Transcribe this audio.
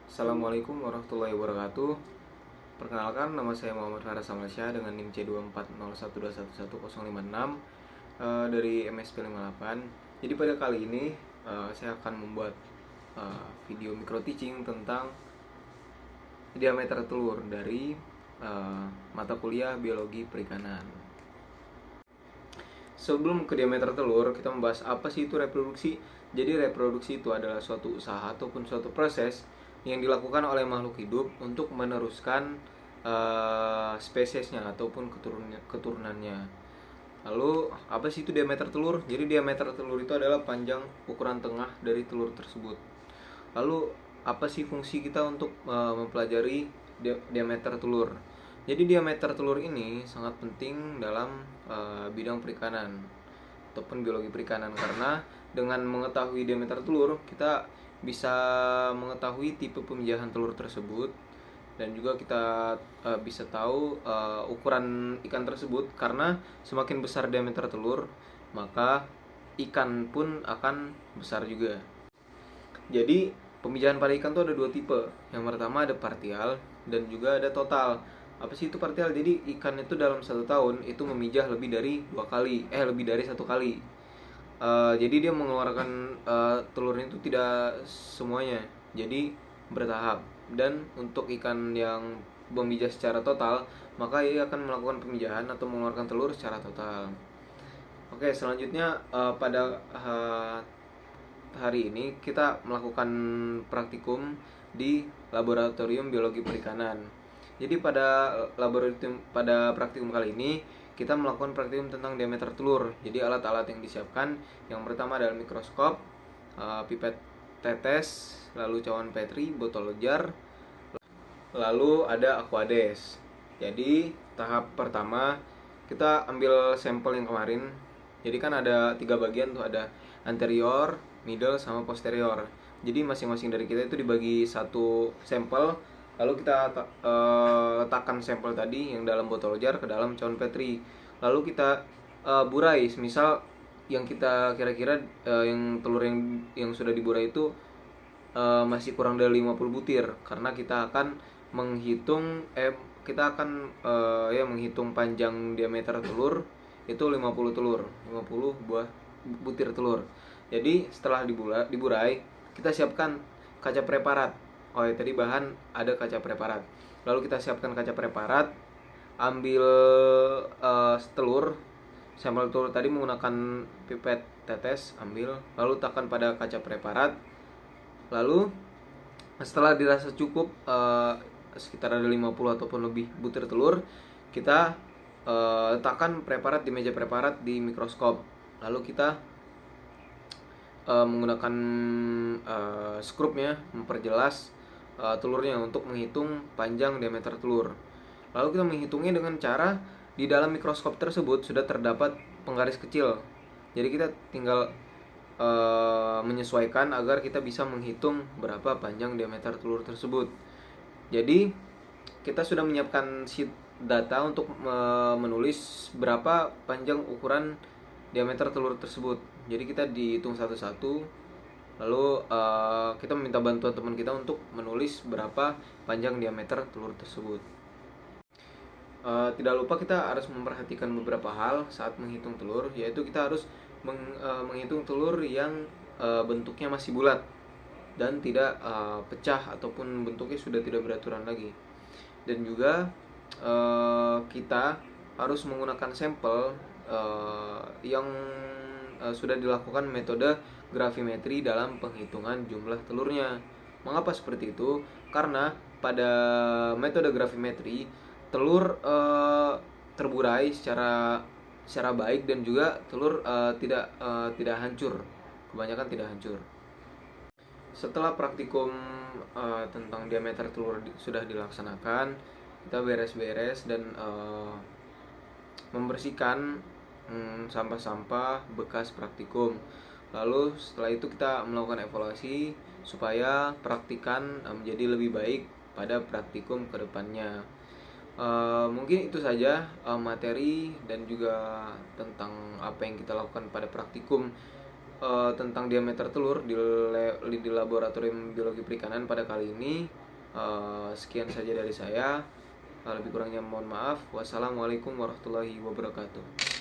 Assalamualaikum warahmatullahi wabarakatuh. Perkenalkan, nama saya Muhammad Farah Samasya dengan NIM C24012111056 dari MSP 58. Jadi pada kali ini saya akan membuat video micro teaching tentang diameter telur dari mata kuliah biologi perikanan. Sebelum ke diameter telur, kita membahas apa sih itu reproduksi. Jadi reproduksi itu adalah suatu usaha ataupun suatu proses yang dilakukan oleh makhluk hidup untuk meneruskan spesiesnya ataupun keturunannya. Lalu apa sih itu diameter telur? Jadi diameter telur itu adalah panjang ukuran tengah dari telur tersebut. Lalu apa sih fungsi kita untuk mempelajari diameter telur? Jadi diameter telur ini sangat penting dalam bidang perikanan ataupun biologi perikanan, karena dengan mengetahui diameter telur kita bisa mengetahui tipe pemijahan telur tersebut, dan juga kita bisa tahu ukuran ikan tersebut, karena semakin besar diameter telur maka ikan pun akan besar juga. Jadi pemijahan pada ikan tuh ada dua tipe. Yang pertama ada partial dan juga ada total. Apa sih itu partial? Jadi ikan itu dalam satu tahun itu memijah lebih dari lebih dari satu kali. Jadi dia mengeluarkan telurnya itu tidak semuanya, jadi bertahap. Dan untuk ikan yang memijah secara total, maka ia akan melakukan pemijahan atau mengeluarkan telur secara total. Oke, selanjutnya pada hari ini kita melakukan praktikum di laboratorium biologi perikanan. Jadi pada praktikum kali ini kita melakukan praktikum tentang diameter telur. Jadi alat-alat yang disiapkan, yang pertama adalah mikroskop, pipet tetes, lalu cawan petri, botol jar, lalu ada aquades. Jadi tahap pertama kita ambil sampel yang kemarin. Jadi kan ada 3 bagian tuh, ada anterior, middle, sama posterior. Jadi masing-masing dari kita itu dibagi satu sampel, lalu kita letakkan sampel tadi yang dalam botol jar ke dalam cawan petri. Lalu kita burai, misal yang kita kira-kira yang telur yang sudah diburai itu masih kurang dari 50 butir, karena kita akan menghitung menghitung panjang diameter telur itu 50 telur, 50 buah butir telur. Jadi setelah diburai, kita siapkan kaca preparat. Oh ya, tadi bahan ada kaca preparat. Lalu kita siapkan kaca preparat, ambil telur, sampel telur tadi menggunakan pipet tetes, ambil, lalu letakkan pada kaca preparat. Lalu setelah dirasa cukup sekitar ada 50 ataupun lebih butir telur, kita letakkan preparat di meja preparat di mikroskop. Lalu kita menggunakan skrupnya memperjelas telurnya untuk menghitung panjang diameter telur. Lalu kita menghitungnya dengan cara di dalam mikroskop tersebut sudah terdapat penggaris kecil. Jadi kita tinggal menyesuaikan agar kita bisa menghitung berapa panjang diameter telur tersebut. Jadi kita sudah menyiapkan sheet data untuk menulis berapa panjang ukuran diameter telur tersebut. Jadi kita dihitung satu-satu, lalu kita meminta bantuan teman kita untuk menulis berapa panjang diameter telur tersebut. Tidak lupa kita harus memperhatikan beberapa hal saat menghitung telur, yaitu kita harus menghitung telur yang bentuknya masih bulat dan tidak pecah ataupun bentuknya sudah tidak beraturan lagi. Dan juga kita harus menggunakan sampel yang sudah dilakukan metode gravimetri dalam penghitungan jumlah telurnya. Mengapa seperti itu? Karena pada metode gravimetri telur terburai secara baik, dan juga telur tidak hancur, kebanyakan tidak hancur. Setelah praktikum tentang diameter telur sudah dilaksanakan, kita beres-beres dan membersihkan sampah-sampah bekas praktikum. Lalu setelah itu kita melakukan evaluasi supaya praktikan menjadi lebih baik pada praktikum kedepannya. Mungkin itu saja materi dan juga tentang apa yang kita lakukan pada praktikum tentang diameter telur di laboratorium biologi perikanan pada kali ini. Sekian saja dari saya. Lebih kurangnya mohon maaf. Wassalamualaikum warahmatullahi wabarakatuh.